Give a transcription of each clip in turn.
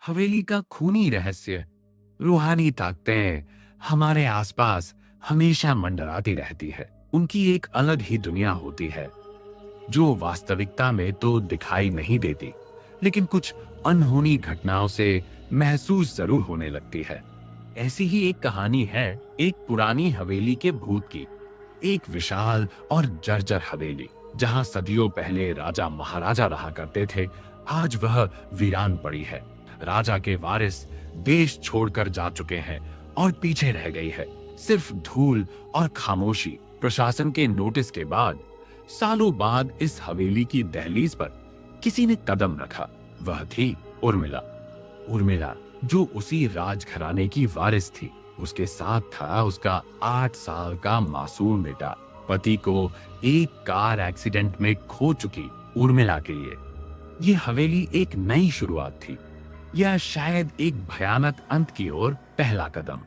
हवेली का खूनी रहस्य, रूहानी ताकतें हमारे आसपास हमेशा मंडराती रहती है। उनकी एक अलग ही दुनिया होती है जो वास्तविकता में तो दिखाई नहीं देती, लेकिन कुछ अनहोनी घटनाओं से महसूस जरूर होने लगती है। ऐसी ही एक कहानी है एक पुरानी हवेली के भूत की। एक विशाल और जर्जर हवेली जहां सदियों पहले राजा महाराजा रहा करते थे, आज वह वीरान पड़ी है। राजा के वारिस देश छोड़कर जा चुके हैं और पीछे रह गई है सिर्फ धूल और खामोशी। प्रशासन के नोटिस के बाद सालों बाद इस हवेली की दहलीज पर किसी ने कदम रखा। वह थी उर्मिला। उर्मिला जो उसी राजघराने की वारिस थी। उसके साथ था उसका 8 साल का मासूम बेटा। पति को एक कार एक्सीडेंट में खो चुकी उर्मिला के लिए ये हवेली एक नई शुरुआत थी, या शायद एक भयानक अंत की ओर पहला कदम।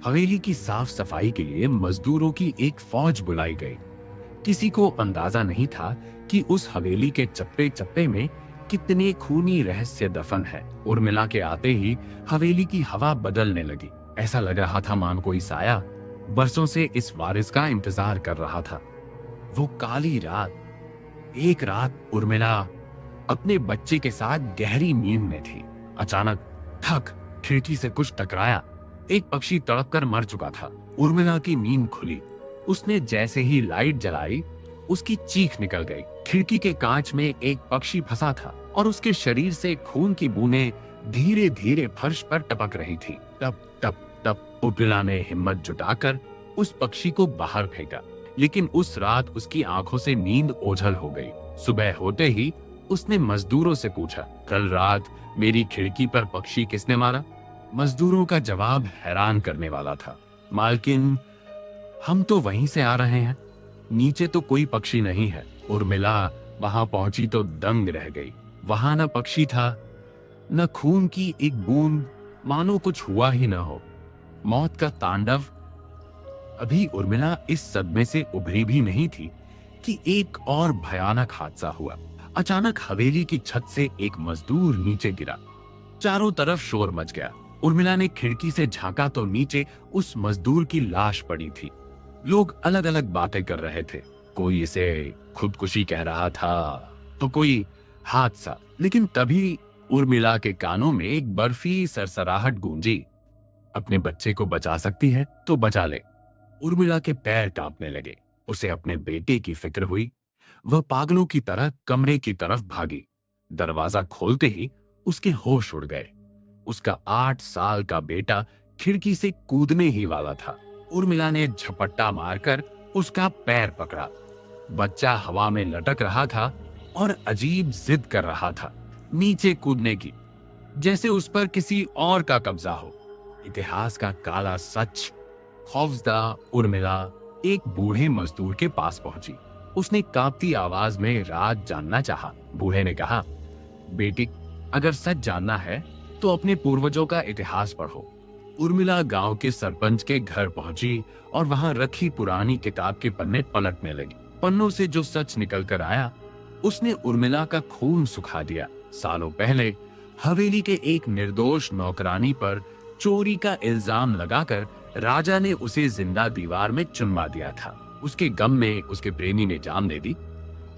हवेली की साफ सफाई के लिए मजदूरों की एक फौज बुलाई गई। किसी को अंदाजा नहीं था कि उस हवेली के चप्पे चप्पे में कितने खूनी रहस्य दफन है। उर्मिला के आते ही हवेली की हवा बदलने लगी। ऐसा लग रहा था मान कोई साया बरसों से इस वारिस का इंतजार कर रहा था। वो काली रात, एक रात उर्मिला अपने बच्चे के साथ गहरी नींद में थी। अचानक ठक, खिड़की से कुछ टकराया। एक पक्षी तड़प कर मर चुका था। उर्मिला की नींद खुली। उसने जैसे ही लाइट जलाई, उसकी चीख निकल गई। खिड़की के कांच में एक पक्षी फंसा था और उसके शरीर से खून की बूंदें धीरे धीरे फर्श पर टपक रही थी। तब तब तब उर्मिला ने हिम्मत जुटाकर उस पक्षी को बाहर फेंका, लेकिन उस रात उसकी आंखों से नींद ओझल हो गई। सुबह होते ही उसने मजदूरों से पूछा, कल रात मेरी खिड़की पर पक्षी किसने मारा? मजदूरों का जवाब हैरान करने वाला था। मालकिन, हम तो वहीं से आ रहे हैं, नीचे तो कोई पक्षी नहीं है। उर्मिला वहां पहुंची तो दंग रह गई। वहां न पक्षी था, न खून की एक बूंद, मानो कुछ हुआ ही न हो। मौत का तांडव। अभी उर्मिला इस सदमे से उभरी भी नहीं थी कि एक और भयानक हादसा हुआ। अचानक हवेली की छत से एक मजदूर नीचे गिरा। चारों तरफ शोर मच गया। उर्मिला ने खिड़की से झांका तो नीचे उस मजदूर की लाश पड़ी थी। लोग अलग अलग बातें कर रहे थे। कोई इसे खुदकुशी कह रहा था तो कोई हादसा। लेकिन तभी उर्मिला के कानों में एक बर्फी सरसराहट गूंजी, अपने बच्चे को बचा सकती है तो बचा ले। उर्मिला के पैर कांपने लगे। उसे अपने बेटे की फिक्र हुई। वह पागलों की तरह कमरे की तरफ भागी। दरवाजा खोलते ही उसके होश उड़ गए। उसका 8 साल का बेटा खिड़की से कूदने ही वाला था। उर्मिला ने झपट्टा मारकर उसका पैर पकड़ा। बच्चा हवा में लटक रहा था और अजीब जिद कर रहा था नीचे कूदने की, जैसे उस पर किसी और का कब्जा हो। इतिहास का काला सच। खौफजदा उर्मिला एक बूढ़े मजदूर के पास पहुंची। उसने कांपती आवाज में राज जानना चाहा। बूढ़े ने कहा, बेटी, अगर सच जानना है तो अपने पूर्वजों का इतिहास पढ़ो। उर्मिला गांव के सरपंच के घर पहुंची और वहां रखी पुरानी किताब के पन्ने पलटने लगी। पन्नों से जो सच निकल कर आया, उसने उर्मिला का खून सुखा दिया। सालों पहले हवेली के एक निर्दोष नौकरानी पर चोरी का इल्जाम लगाकर राजा ने उसे जिंदा दीवार में चुनवा दिया था। उसके गम में उसके प्रेमी ने जान दे दी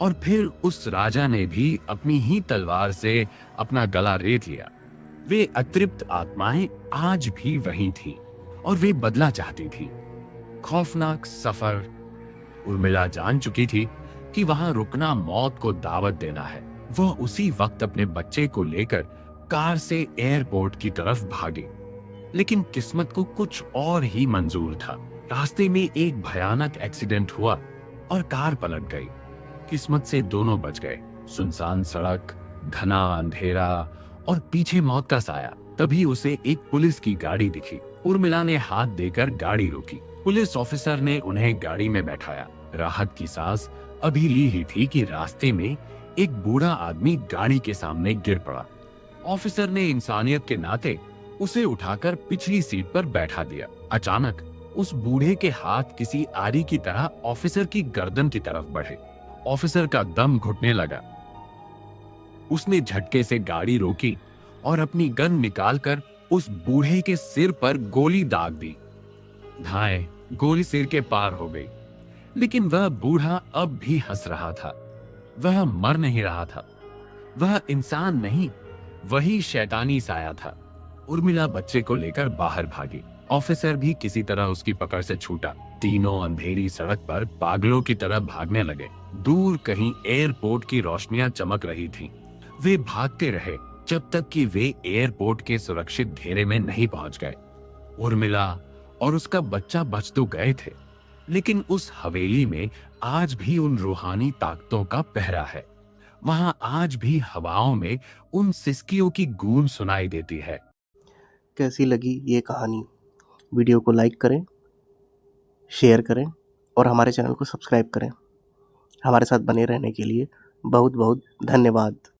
और फिर उस राजा ने भी अपनी ही तलवार से अपना गला रेत लिया। वे अतृप्त आत्माएं आज भी वहीं थी और वे बदला चाहती थी। खौफनाक सफर। उर्मिला जान चुकी थी कि वहां रुकना मौत को दावत देना है। वह उसी वक्त अपने बच्चे को लेकर कार से एयरपोर्ट की तरफ भागी, लेकिन किस्मत को कुछ और ही मंजूर था। रास्ते में एक भयानक एक्सीडेंट हुआ और कार पलट गई। किस्मत से दोनों बच गए। सुनसान सड़क, घना अंधेरा और पीछे मौत का साया। तभी उसे एक पुलिस की गाड़ी दिखी। उर्मिला ने हाथ देकर गाड़ी रोकी। पुलिस ऑफिसर ने उन्हें गाड़ी में बैठाया। राहत की सांस अभी ली ही थी कि रास्ते में एक बूढ़ा आदमी गाड़ी के सामने गिर पड़ा। ऑफिसर ने इंसानियत के नाते उसे उठाकर पिछली सीट पर बैठा दिया। अचानक उस बूढ़े के हाथ किसी आरी की तरह ऑफिसर की गर्दन की तरफ बढ़े। ऑफिसर का दम घुटने लगा। उसने झटके से गाड़ी रोकी और अपनी गन निकालकर उस बूढ़े के सिर पर गोली दाग दी। धाए गोली सिर के पार हो गई, लेकिन वह बूढ़ा अब भी हंस रहा था। वह मर नहीं रहा था। वह इंसान नहीं, वही शैतानी साया था। उर्मिला बच्चे को लेकर बाहर भागी। ऑफिसर भी किसी तरह उसकी पकड़ से छूटा। तीनों अंधेरी सड़क पर पागलों की तरह भागने लगे। दूर कहीं एयरपोर्ट की रोशनियां चमक रही थीं। वे भागते रहे जब तक कि वे एयरपोर्ट के सुरक्षित घेरे में नहीं पहुंच गए। उर्मिला और उसका बच्चा बच तो गए थे, लेकिन उस हवेली में आज भी उन रूहानी ताकतों का पहरा है। वहां आज भी हवाओं में उन सिसकियों की गूंज सुनाई देती है। कैसी लगी ये कहानी? वीडियो को लाइक करें, शेयर करें और हमारे चैनल को सब्सक्राइब करें। हमारे साथ बने रहने के लिए बहुत बहुत धन्यवाद।